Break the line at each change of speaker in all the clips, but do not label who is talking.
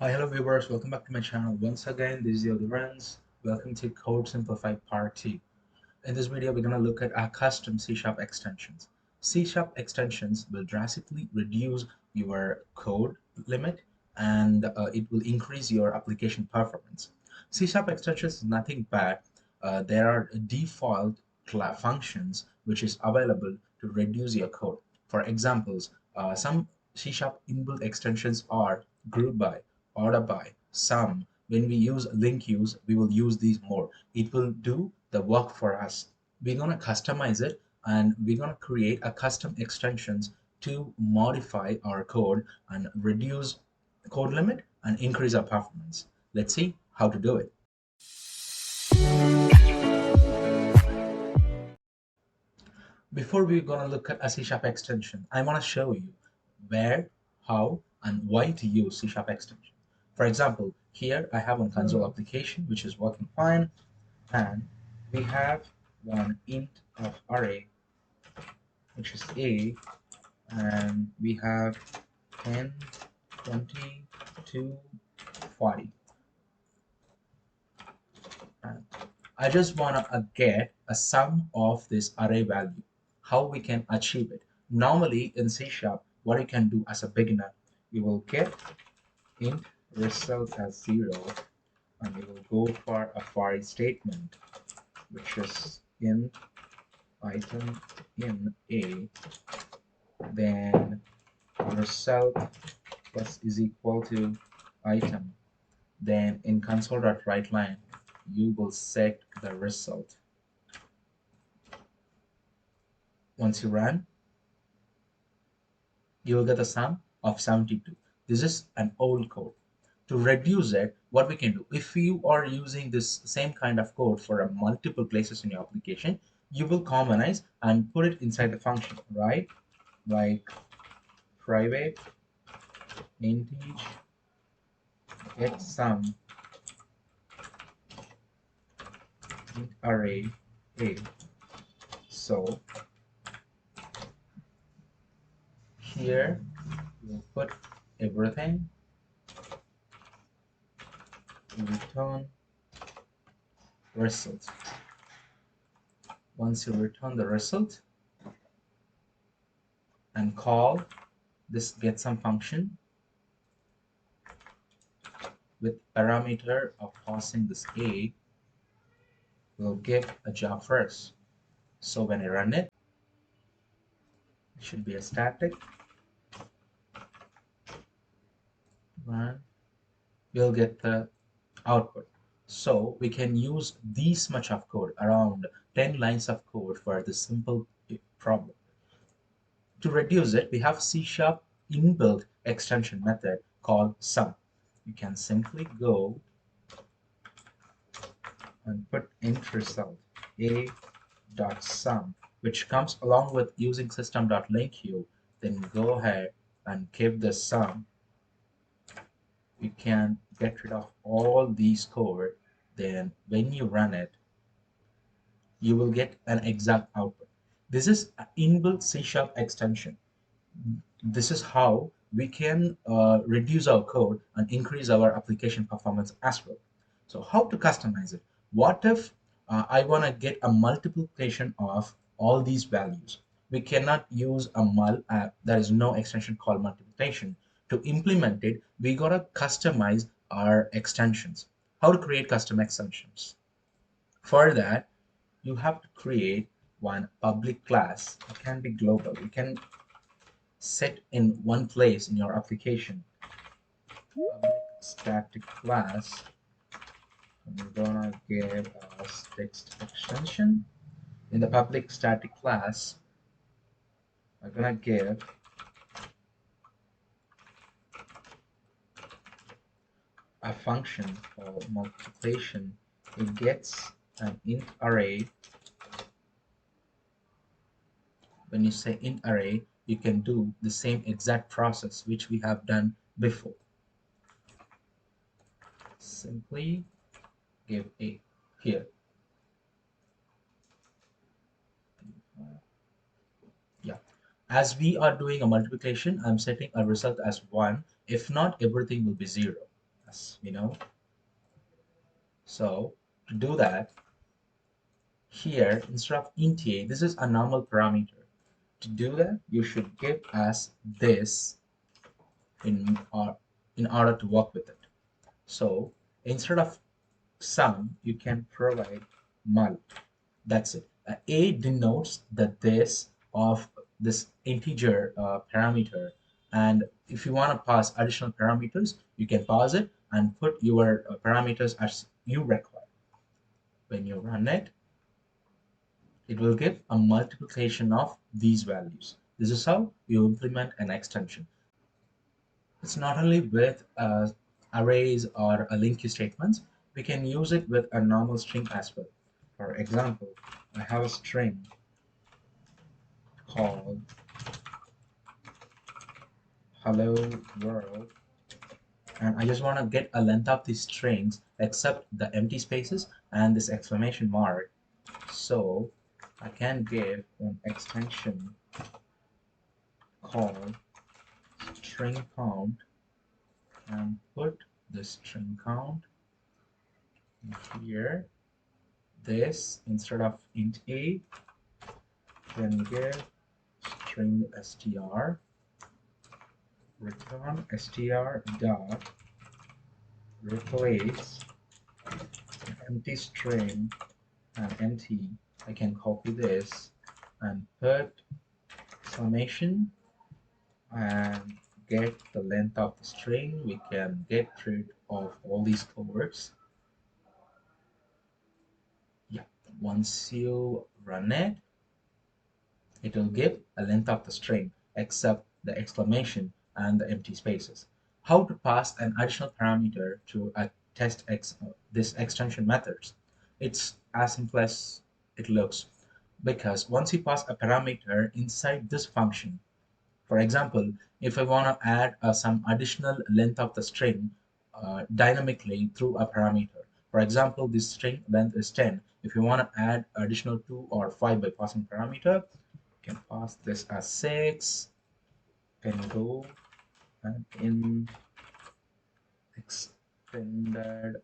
Hi, hello viewers, welcome back to my channel. Once again, this is your Dharanz. Welcome to Code Simplified Part 2. In this video, we're going to look at our custom C# extensions. C# extensions will drastically reduce your code limit and it will increase your application performance. C# extensions is nothing but there are default functions which is available to reduce your code. For examples, some C# inbuilt extensions are group by, order by, sum. When we use link use, we will use these more. It will do the work for us. We're going to customize it and we're going to create a custom extensions to modify our code and reduce code limit and increase our performance. Let's see how to do it. Before we're going to look at a C# extension, I want to show you where, how, and why to use C# extension. For example, here I have one console application which is working fine, and we have one int of array which is a, and we have 10, 20, 2, 40. And I just want to get a sum of this array value, how we can achieve it. Normally in C Sharp, what you can do as a beginner, you will get int result as 0, and you will go for a for each statement, which is int item in a, then result plus is equal to item. Then in console.writeLine, you will set the result. Once you run, you will get a sum of 72. This is an old code. To reduce it, what we can do, if you are using this same kind of code for a multiple places in your application, you will commonize and put it inside the function, right? Like private integer get sum int array a. So here we'll put everything, return result. Once you return the result and call this get some function with parameter of passing this a, will give a job first. So when I run it, it should be a static run. We'll get the output. So we can use this much of code, around 10 lines of code for this simple problem. To reduce it, we have C# inbuilt extension method called sum. You can simply go and put int result a dot sum, which comes along with using system.linkU. Then go ahead and give the sum. You can get rid of all these code. Then when you run it, you will get an exact output. This is an inbuilt C# extension. This is how we can reduce our code and increase our application performance as well. So how to customize it? What if I want to get a multiplication of all these values? We cannot use a mul. There is no extension called multiplication. To implement it, we gotta customize our extensions. How to create custom extensions? For that, you have to create one public class. It can be global. You can set in one place in your application. Public static class. I'm gonna give us text extension. In the public static class, I'm gonna give a function called multiplication. It gets an int array. When you say int array, you can do the same exact process which we have done before. Simply give a here. Yeah. As we are doing a multiplication, I'm setting a result as 1. If not, everything will be 0. as we know. So to do that, here instead of int a, this is a normal parameter. To do that, you should give us this in in order to work with it. So instead of sum, you can provide mul. That's it. A denotes the this of this integer parameter, and if you want to pass additional parameters, you can pass it and put your parameters as you require. When you run it, it will give a multiplication of these values. This is how you implement an extension. It's not only with arrays or link statements, we can use it with a normal string as well. For example, I have a string called hello world, and I just want to get a length of these strings except the empty spaces and this exclamation mark. So I can give an extension called string count and put the string count here. This instead of int a, then give string str, return str dot replace empty string and empty. I can copy this and put summation and get the length of the string. We can get rid of all these covers. Yeah, once you run it, it will give a length of the string except the exclamation and the empty spaces. How to pass an additional parameter to a this extension methods? It's as simple as it looks, because once you pass a parameter inside this function, for example, if I want to add some additional length of the string dynamically through a parameter. For example, this string length is 10. If you want to add additional 2 or 5 by passing parameter, can pass this as 6, can go and in extended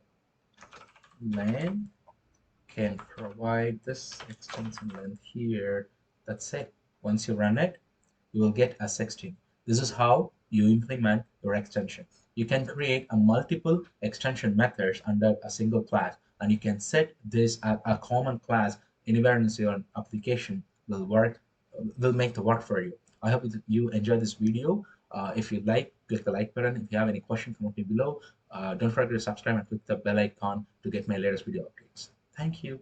length, can provide this extension length here. That's it. Once you run it, you will get a 16. This is how you implement your extension. You can create a multiple extension methods under a single class, and you can set this as a common class anywhere in your application will make the work for you. I hope that you enjoyed this video. If you like, click the like button. If you have any questions, comment me below. Don't forget to subscribe and click the bell icon to get my latest video updates. Thank you.